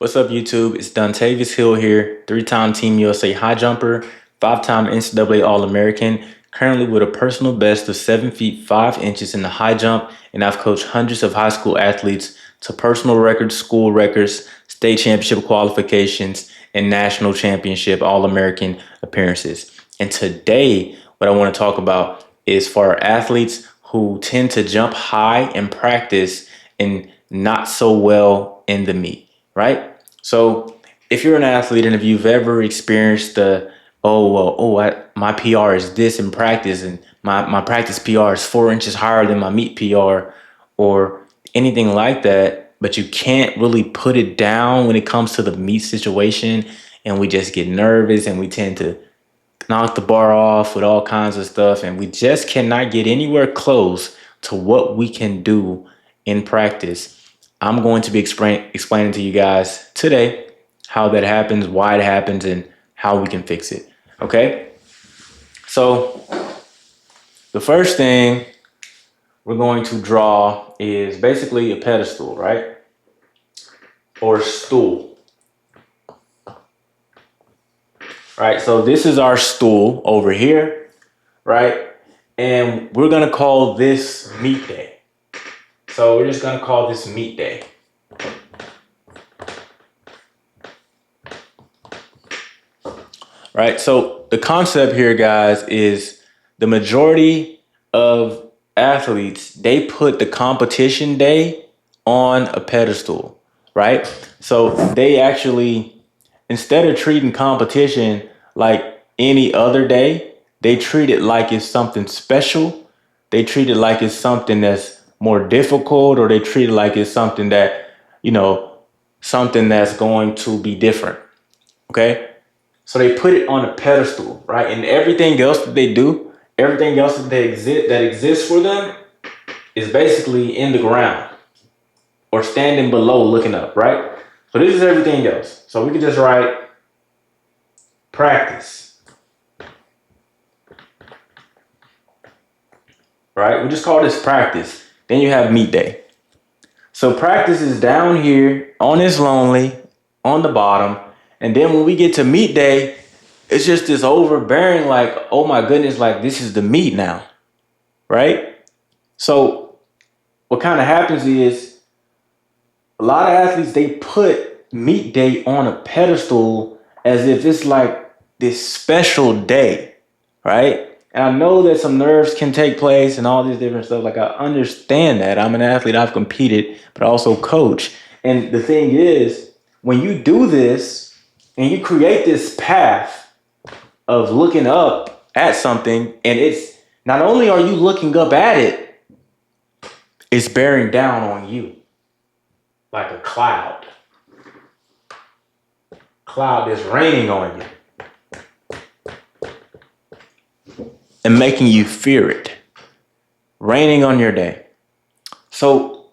What's up, YouTube? It's Dontavious Hill here, three-time Team USA high jumper, five-time NCAA All-American, currently with a personal best of 7 feet 5 inches in the high jump, and I've coached hundreds of high school athletes to personal records, school records, state championship qualifications, and national championship All-American appearances. And today, what I want to talk about is for our athletes who tend to jump high in practice and not so well in the meet, right? So if you're an athlete and if you've ever experienced my PR is this in practice and my practice PR is 4 inches higher than my meet PR or anything like that, but you can't really put it down when it comes to the meet situation, and we just get nervous and we tend to knock the bar off with all kinds of stuff, and we just cannot get anywhere close to what we can do in practice. I'm going to be explaining to you guys today how that happens, why it happens, and how we can fix it. Okay? So the first thing we're going to draw is basically a pedestal, right? Or stool. Right, so this is our stool over here, right? And we're gonna call this meet day. So we're just gonna call this meet day. Right, so the concept here, guys, is the majority of athletes, they put the competition day on a pedestal, right? So they actually, instead of treating competition like any other day, they treat it like it's something special. They treat it like it's something that's more difficult, or they treat it like it's something that, something that's going to be different. Okay? So they put it on a pedestal, right? And everything else that they do, everything else that exists for them is basically in the ground or standing below looking up, right? So this is everything else. So we can just write practice, right? We just call this practice. Then you have meet day. So practice is down here on this lonely on the bottom. And then when we get to meet day, it's just this overbearing, like, oh my goodness, like this is the meet now, right? So what kind of happens is a lot of athletes, they put meet day on a pedestal as if it's like this special day, right? And I know that some nerves can take place and all these different stuff. Like, I understand that. I'm an athlete, I've competed, but I also coach. And the thing is, when you do this and you create this path of looking up at something, and it's not only are you looking up at it, it's bearing down on you like a cloud. Cloud is raining on you and making you fear it, raining on your day. So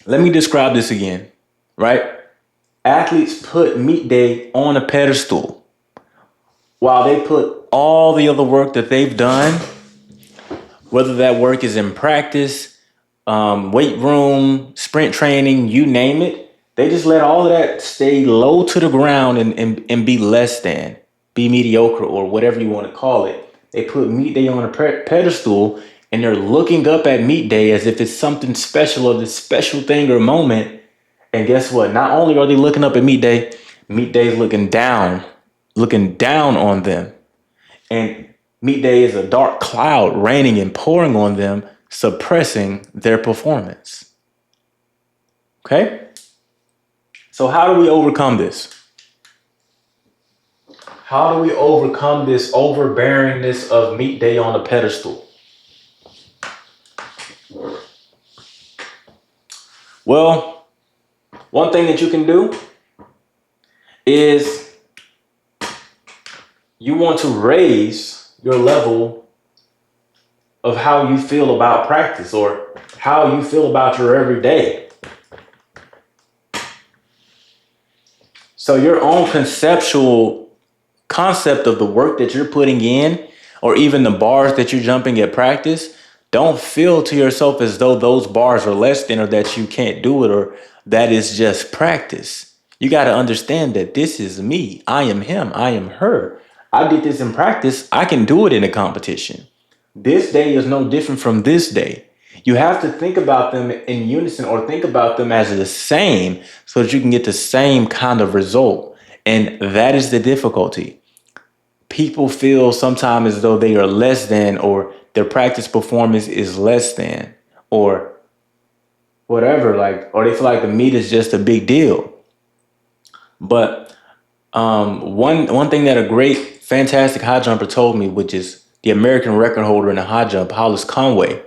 let me describe this again, right? Athletes put meet day on a pedestal while they put all the other work that they've done, whether that work is in practice, weight room, sprint training, you name it. They just let all of that stay low to the ground and be less than, be mediocre, or whatever you want to call it. They put meet day on a pedestal, and they're looking up at meet day as if it's something special or this special thing or moment. And guess what? Not only are they looking up at meet day is looking down on them. And meet day is a dark cloud raining and pouring on them, suppressing their performance. Okay? So how do we overcome this? How do we overcome this overbearingness of meet day on a pedestal? Well, one thing that you can do is you want to raise your level of how you feel about practice, or how you feel about your everyday. So your own concept of the work that you're putting in, or even the bars that you're jumping at practice, don't feel to yourself as though those bars are less than, or that you can't do it, or that is just practice. You got to understand that this is me. I am him. I am her. I did this in practice. I can do it in a competition. This day is no different from this day. You have to think about them in unison or think about them as the same so that you can get the same kind of result. And that is the difficulty. People feel sometimes as though they are less than, or their practice performance is less than, or whatever, like, or they feel like the meet is just a big deal. But one thing that a great, fantastic high jumper told me, which is the American record holder in the high jump, Hollis Conway,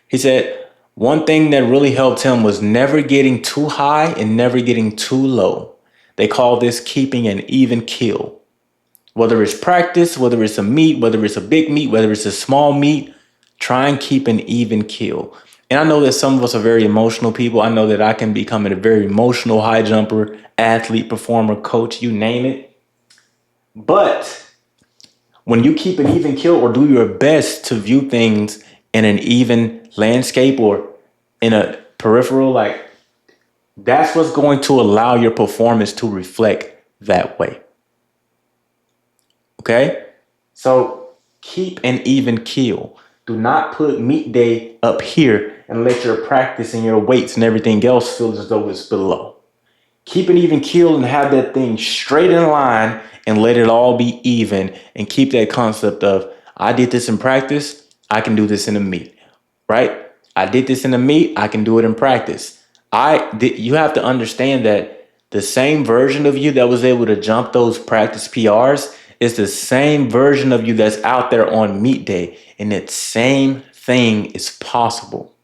he said one thing that really helped him was never getting too high and never getting too low. They call this keeping an even keel. Whether it's practice, whether it's a meet, whether it's a big meet, whether it's a small meet, try and keep an even keel. And I know that some of us are very emotional people. I know that I can become a very emotional high jumper, athlete, performer, coach, you name it. But when you keep an even keel or do your best to view things in an even landscape or in a peripheral, like, that's what's going to allow your performance to reflect that way. Okay? So keep an even keel. Do not put meet day up here and let your practice and your weights and everything else feel as though it's below. Keep an even keel and have that thing straight in line and let it all be even, and keep that concept of, I did this in practice, I can do this in a meet, right? I did this in a meet, I can do it in practice. You have to understand that the same version of you that was able to jump those practice PRs is the same version of you that's out there on meet day, and that same thing is possible.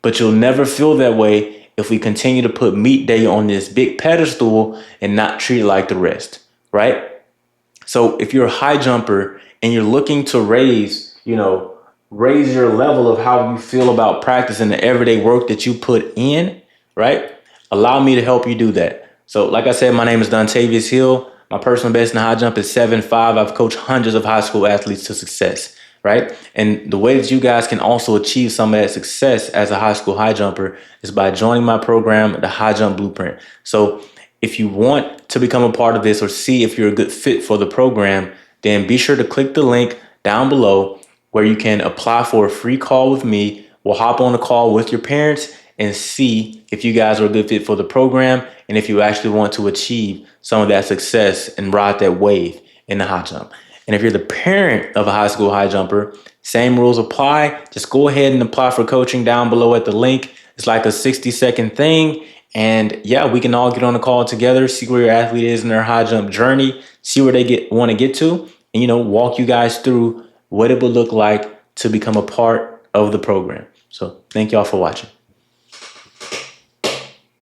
But you'll never feel that way if we continue to put meet day on this big pedestal and not treat it like the rest, right? So if you're a high jumper and you're looking to raise your level of how you feel about practice and the everyday work that you put in, right? Allow me to help you do that. So like I said, my name is Dontavious Hill. My personal best in high jump is 7'5". I've coached hundreds of high school athletes to success, right? And the way that you guys can also achieve some of that success as a high school high jumper is by joining my program, the High Jump Blueprint. So if you want to become a part of this or see if you're a good fit for the program, then be sure to click the link down below where you can apply for a free call with me. We'll hop on a call with your parents and see if you guys are a good fit for the program and if you actually want to achieve some of that success and ride that wave in the high jump. And if you're the parent of a high school high jumper, same rules apply. Just go ahead and apply for coaching down below at the link. It's like a 60-second thing. And yeah, we can all get on a call together, see where your athlete is in their high jump journey, see where they want to get to, and walk you guys through what it would look like to become a part of the program. So thank y'all for watching.